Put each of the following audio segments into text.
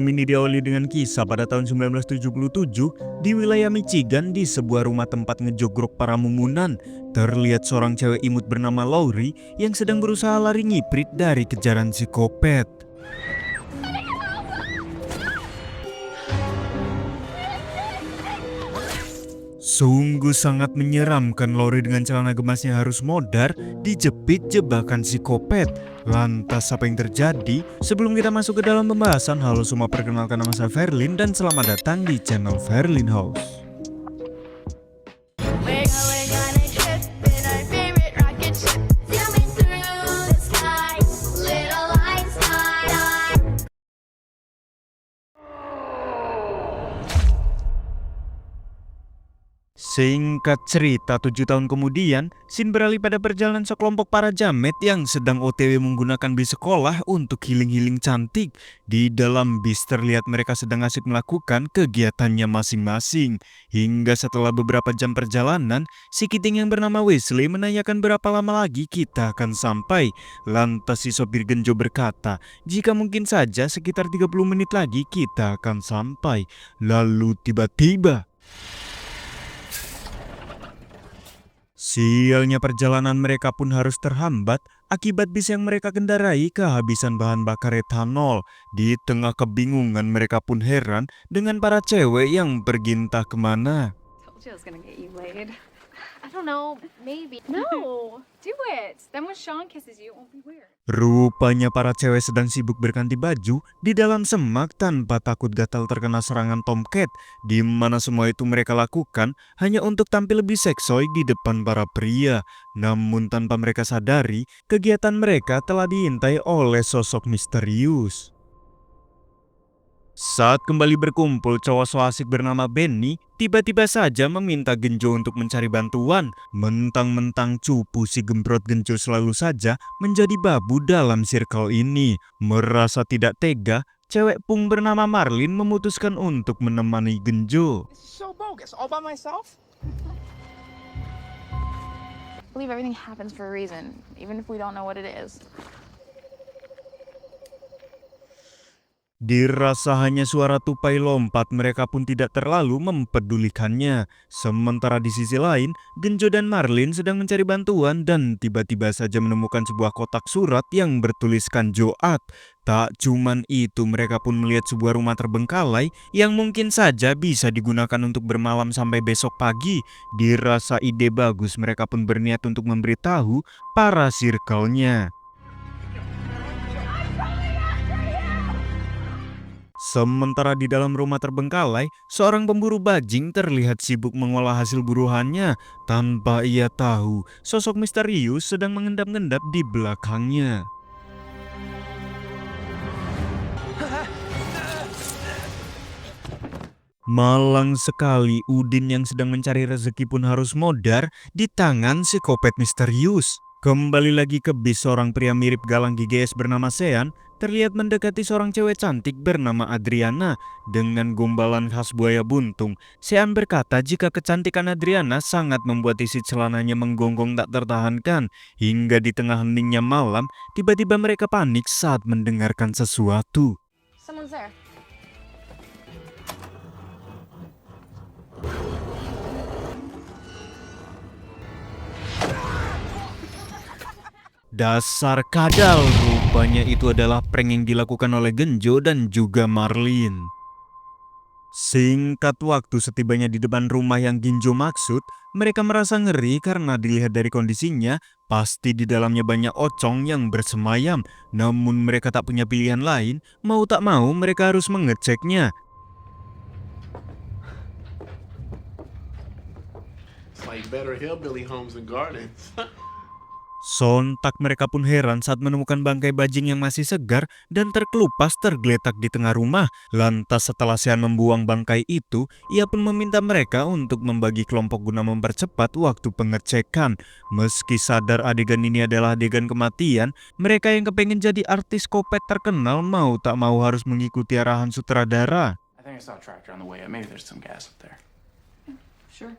ini diawali dengan kisah pada tahun 1977 di wilayah Michigan di sebuah rumah tempat ngejogrok para mumunan. Terlihat seorang cewek imut bernama Laurie yang sedang berusaha lari ngiprit dari kejaran psikopat. Sungguh sangat menyeramkan. Laurie dengan celana gemasnya harus modar dijepit jebakan psikopat. Lantas apa yang terjadi? Sebelum kita masuk ke dalam pembahasan, halo semua, perkenalkan nama saya Verlin dan selamat datang di channel Verlin House. Singkat cerita, 7 tahun kemudian, scene beralih pada perjalanan sekelompok para jamet yang sedang OTW menggunakan bis sekolah untuk healing-healing cantik. Di dalam bis terlihat mereka sedang asik melakukan kegiatannya masing-masing. Hingga setelah beberapa jam perjalanan, si Kiting yang bernama Wesley menanyakan berapa lama lagi kita akan sampai. Lantas si sopir Genjo berkata, jika mungkin saja sekitar 30 menit lagi kita akan sampai. Lalu tiba-tiba sialnya, perjalanan mereka pun harus terhambat akibat bis yang mereka kendarai kehabisan bahan bakar etanol. Di tengah kebingungan mereka pun heran dengan para cewek yang pergi entah kemana. Told you I was gonna get you laid. I don't know, maybe. No, do it. Then when Sean kisses you, it won't be weird. Rupanya para cewek sedang sibuk berganti baju di dalam semak tanpa takut gatal terkena serangan tomcat, di mana semua itu mereka lakukan hanya untuk tampil lebih seksoi di depan para pria. Namun tanpa mereka sadari, kegiatan mereka telah diintai oleh sosok misterius. Saat kembali berkumpul, cowok so asik bernama Benny tiba-tiba saja meminta Genjo untuk mencari bantuan. Mentang-mentang cupu, si gembrot Genjo selalu saja menjadi babu dalam circle ini. Merasa tidak tega, cewek pung bernama Marlin memutuskan untuk menemani Genjo. So bogus, all by myself? I believe everything happens for a reason, even if we don't know what it is. Dirasa hanya suara tupai lompat, mereka pun tidak terlalu mempedulikannya. Sementara di sisi lain, Genjo dan Marlin sedang mencari bantuan dan tiba-tiba saja menemukan sebuah kotak surat yang bertuliskan Joat. Tak cuman itu, mereka pun melihat sebuah rumah terbengkalai yang mungkin saja bisa digunakan untuk bermalam sampai besok pagi. Dirasa ide bagus, mereka pun berniat untuk memberitahu para circle-nya. Sementara di dalam rumah terbengkalai, seorang pemburu bajing terlihat sibuk mengolah hasil buruannya. Tanpa ia tahu, sosok misterius sedang mengendap-endap di belakangnya. Malang sekali, Udin yang sedang mencari rezeki pun harus modar di tangan psikopat misterius. Kembali lagi ke bis, seorang pria mirip galang GGS bernama Sean terlihat mendekati seorang cewek cantik bernama Adriana. Dengan gombalan khas buaya buntung, Sean berkata jika kecantikan Adriana sangat membuat isi celananya menggonggong tak tertahankan. Hingga di tengah heningnya malam, tiba-tiba mereka panik saat mendengarkan sesuatu. Someone's there. Dasar kadal, rupanya itu adalah prank yang dilakukan oleh Genjo dan juga Marlin. Singkat waktu, setibanya di depan rumah yang Genjo maksud, mereka merasa ngeri karena dilihat dari kondisinya, pasti di dalamnya banyak ocong yang bersemayam. Namun mereka tak punya pilihan lain, mau tak mau mereka harus mengeceknya. It's like better hillbilly homes and gardens. Sontak mereka pun heran saat menemukan bangkai bajing yang masih segar dan terkelupas tergeletak di tengah rumah. Lantas setelah Sean membuang bangkai itu, ia pun meminta mereka untuk membagi kelompok guna mempercepat waktu pengecekan. Meski sadar adegan ini adalah adegan kematian, mereka yang kepengen jadi artis kopet terkenal mau tak mau harus mengikuti arahan sutradara. I think I saw a tractor on the way up. Maybe there's some gas up there. Sure.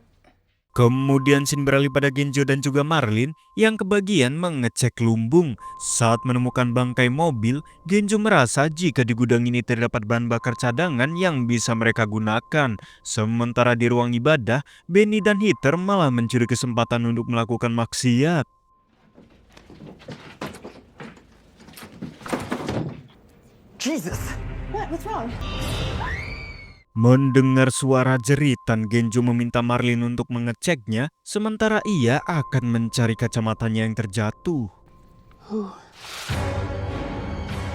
Kemudian scene beralih pada Genjo dan juga Marlin yang kebagian mengecek lumbung. Saat menemukan bangkai mobil, Genjo merasa jika di gudang ini terdapat bahan bakar cadangan yang bisa mereka gunakan. Sementara di ruang ibadah, Benny dan Heather malah mencuri kesempatan untuk melakukan maksiat. Jesus! What's wrong? Mendengar suara jeritan, Genjo meminta Marlin untuk mengeceknya, sementara ia akan mencari kacamatanya yang terjatuh.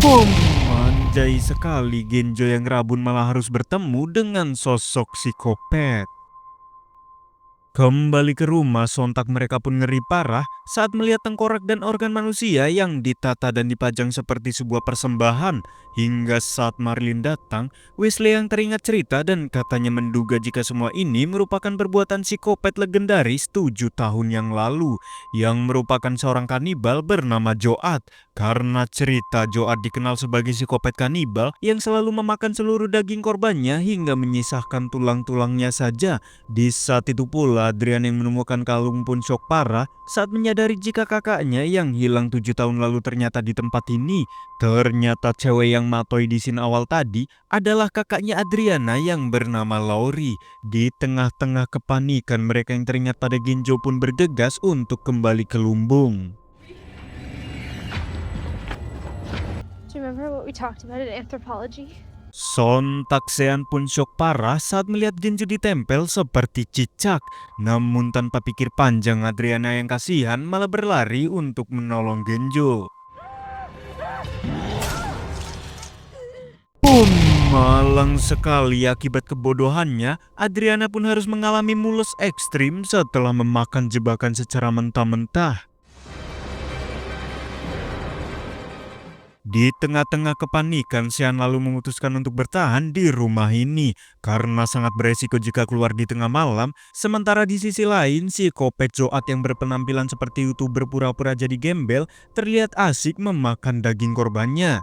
Boom! Manjai sekali, Genjo yang rabun malah harus bertemu dengan sosok psikopat. Kembali ke rumah, sontak mereka pun ngeri parah saat melihat tengkorak dan organ manusia yang ditata dan dipajang seperti sebuah persembahan. Hingga saat Marlin datang, Wesley yang teringat cerita dan katanya menduga jika semua ini merupakan perbuatan psikopat legendaris 7 tahun yang lalu, yang merupakan seorang kanibal bernama Joad. Karena cerita Joad dikenal sebagai psikopat kanibal yang selalu memakan seluruh daging korbannya hingga menyisahkan tulang-tulangnya saja. Di saat itu pula Adrian yang menemukan kalung pun shock parah saat menyadari jika kakaknya yang hilang 7 tahun lalu ternyata di tempat ini. Ternyata cewek yang matoi di scene awal tadi adalah kakaknya Adriana yang bernama Laurie. Di tengah-tengah kepanikan, mereka yang teringat pada Genjo pun bergegas untuk kembali ke lumbung. Do you remember what we talked about in anthropology? Sontak Sean pun syok parah saat melihat Genjo ditempel seperti cicak. Namun tanpa pikir panjang, Adriana yang kasihan malah berlari untuk menolong Genjo. Boom! Malang sekali akibat kebodohannya, Adriana pun harus mengalami mules ekstrim setelah memakan jebakan secara mentah-mentah. Di tengah-tengah kepanikan, Sean lalu memutuskan untuk bertahan di rumah ini karena sangat beresiko jika keluar di tengah malam. Sementara di sisi lain, si psikopat Joad yang berpenampilan seperti itu berpura-pura jadi gembel terlihat asik memakan daging korbannya.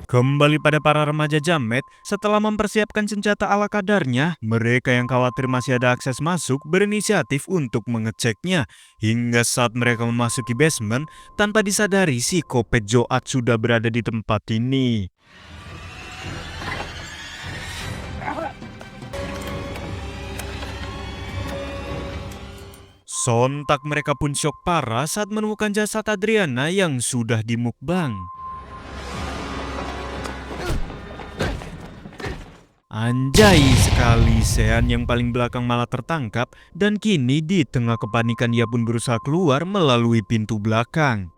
Kembali pada para remaja jamet, setelah mempersiapkan senjata ala kadarnya, mereka yang khawatir masih ada akses masuk berinisiatif untuk mengeceknya. Hingga saat mereka memasuki basement, tanpa disadari si psikopat Joad sudah berada di tempat ini. Sontak mereka pun syok parah saat menemukan jasad Adriana yang sudah dimukbang. Anjay sekali, Sean yang paling belakang malah tertangkap dan kini di tengah kepanikan ia pun berusaha keluar melalui pintu belakang.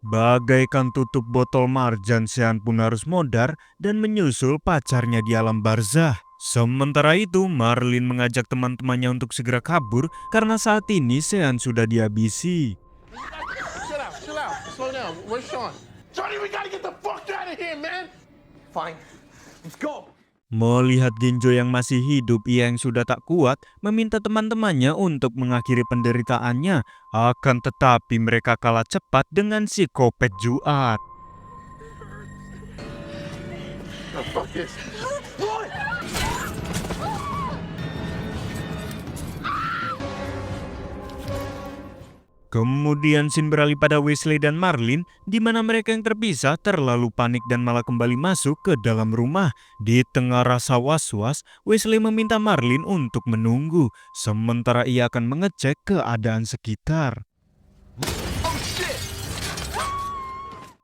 Bagaikan tutup botol marjan, Sean pun harus modar dan menyusul pacarnya di alam barzah. Sementara itu, Marlin mengajak teman-temannya untuk segera kabur karena saat ini Sean sudah dihabisi. Chill out. Slow down. Where's Sean? Johnny, we gotta get the fuck out of here, man! Fine. Let's go. Melihat Genjo yang masih hidup, ia yang sudah tak kuat meminta teman-temannya untuk mengakhiri penderitaannya. Akan tetapi mereka kalah cepat dengan si psikopat Joad. The fuck is... Kemudian scene beralih pada Wesley dan Marlin, di mana mereka yang terpisah terlalu panik dan malah kembali masuk ke dalam rumah. Di tengah rasa was-was, Wesley meminta Marlin untuk menunggu, sementara ia akan mengecek keadaan sekitar.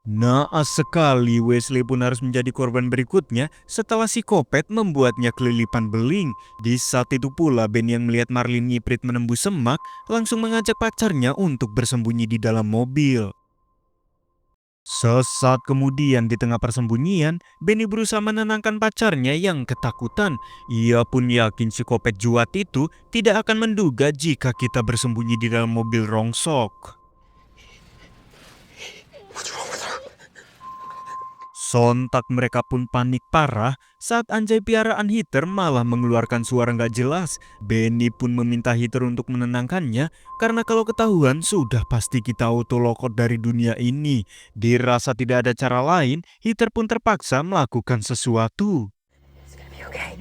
Naas sekali, Wesley pun harus menjadi korban berikutnya setelah si psikopat membuatnya kelilipan beling. Di saat itu pula, Ben yang melihat Marlin nyiprit menembus semak langsung mengajak pacarnya untuk bersembunyi di dalam mobil. Sesaat kemudian di tengah persembunyian, Benny berusaha menenangkan pacarnya yang ketakutan. Ia pun yakin si psikopat Joad itu tidak akan menduga jika kita bersembunyi di dalam mobil rongsok. Sontak mereka pun panik parah Saat anjay piaraan Heather malah mengeluarkan suara nggak jelas, Benny pun meminta Heather untuk menenangkannya karena kalau ketahuan sudah pasti kita autolokot dari dunia ini. Dirasa tidak ada cara lain, Heather pun terpaksa melakukan sesuatu. It's gonna be okay.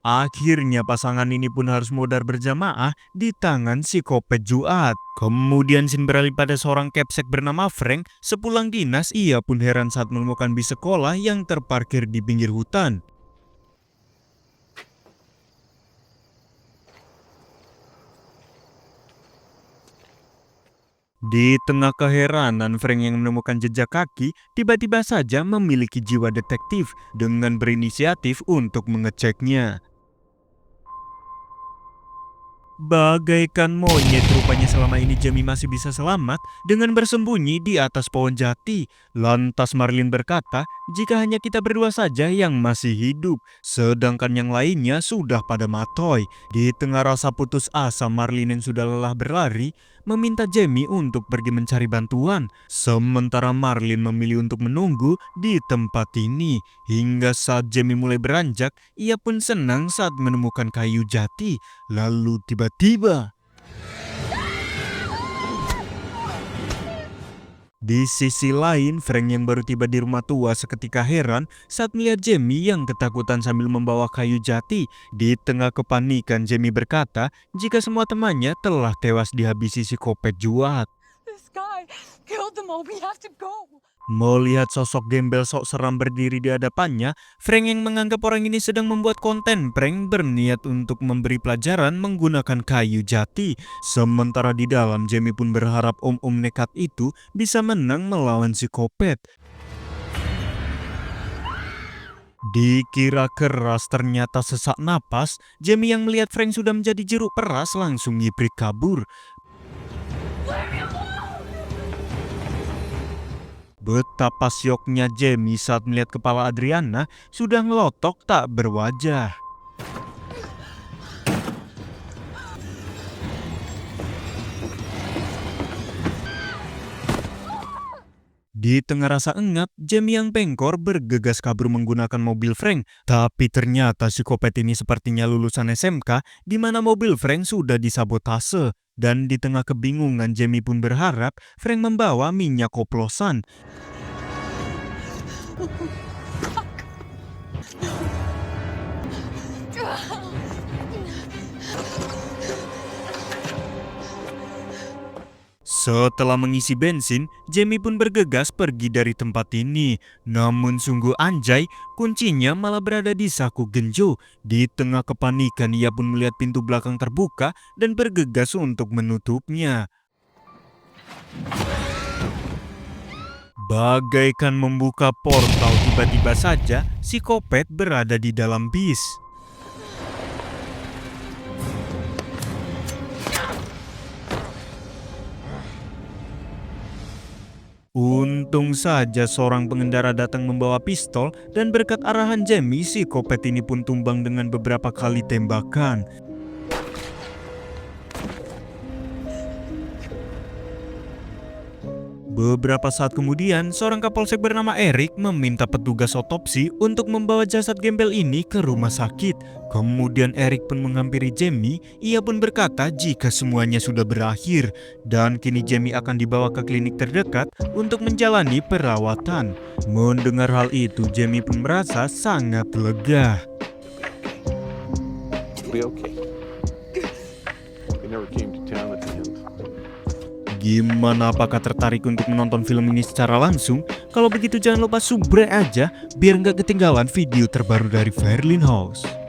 Akhirnya pasangan ini pun harus modar berjamaah di tangan psikopat Juat. Kemudian scene beralih pada seorang capsek bernama Frank. Sepulang dinas, ia pun heran saat menemukan bis sekolah yang terparkir di pinggir hutan. Di tengah keheranan, Frank yang menemukan jejak kaki tiba-tiba saja memiliki jiwa detektif dengan berinisiatif untuk mengeceknya. Bagaikan monyet rupanya selama ini Jamie masih bisa selamat dengan bersembunyi di atas pohon jati. Lantas Marlin berkata, jika hanya kita berdua saja yang masih hidup, sedangkan yang lainnya sudah pada matoy. Di tengah rasa putus asa, Marlin yang sudah lelah berlari meminta Jamie untuk pergi mencari bantuan. Sementara Marlin memilih untuk menunggu di tempat ini. Hingga saat Jamie mulai beranjak, ia pun senang saat menemukan kayu jati. Lalu tiba-tiba di sisi lain, Frank yang baru tiba di rumah tua seketika heran saat melihat Jamie yang ketakutan sambil membawa kayu jati. Di tengah kepanikan, Jamie berkata jika semua temannya telah tewas dihabisi psikopat Juat. This guy killed them all. We have to go. Melihat sosok gembel sok seram berdiri di hadapannya, Frank yang menganggap orang ini sedang membuat konten prank berniat untuk memberi pelajaran menggunakan kayu jati. Sementara di dalam, Jamie pun berharap om-om nekat itu bisa menang melawan psikopat. Dikira keras, ternyata sesak napas. Jamie yang melihat Frank sudah menjadi jeruk peras langsung ngibrit kabur. Betapa syoknya Jamie saat melihat kepala Adriana sudah ngelotok tak berwajah. Di tengah rasa engap, Jamie yang pengkor bergegas kabur menggunakan mobil Frank. Tapi ternyata psikopat ini sepertinya lulusan SMK, di mana mobil Frank sudah disabotase. Dan di tengah kebingungan, Jamie pun berharap Frank membawa minyak oplosan. Setelah mengisi bensin, Jamie pun bergegas pergi dari tempat ini. Namun sungguh anjay, kuncinya malah berada di saku genjo. Di tengah kepanikan, ia pun melihat pintu belakang terbuka dan bergegas untuk menutupnya. Bagaikan membuka portal, tiba-tiba saja psikopat berada di dalam bis. Untung saja seorang pengendara datang membawa pistol dan berkat arahan Jamie, psikopat ini pun tumbang dengan beberapa kali tembakan. Beberapa saat kemudian, seorang kapolsek bernama Eric meminta petugas otopsi untuk membawa jasad gembel ini ke rumah sakit. Kemudian Eric pun menghampiri Jamie, ia pun berkata jika semuanya sudah berakhir dan kini Jamie akan dibawa ke klinik terdekat untuk menjalani perawatan. Mendengar hal itu, Jamie pun merasa sangat lega. Be okay. They never came to town at the end. Gimana, apakah tertarik untuk menonton film ini secara langsung? Kalau begitu jangan lupa subscribe aja biar nggak ketinggalan video terbaru dari Verlin House.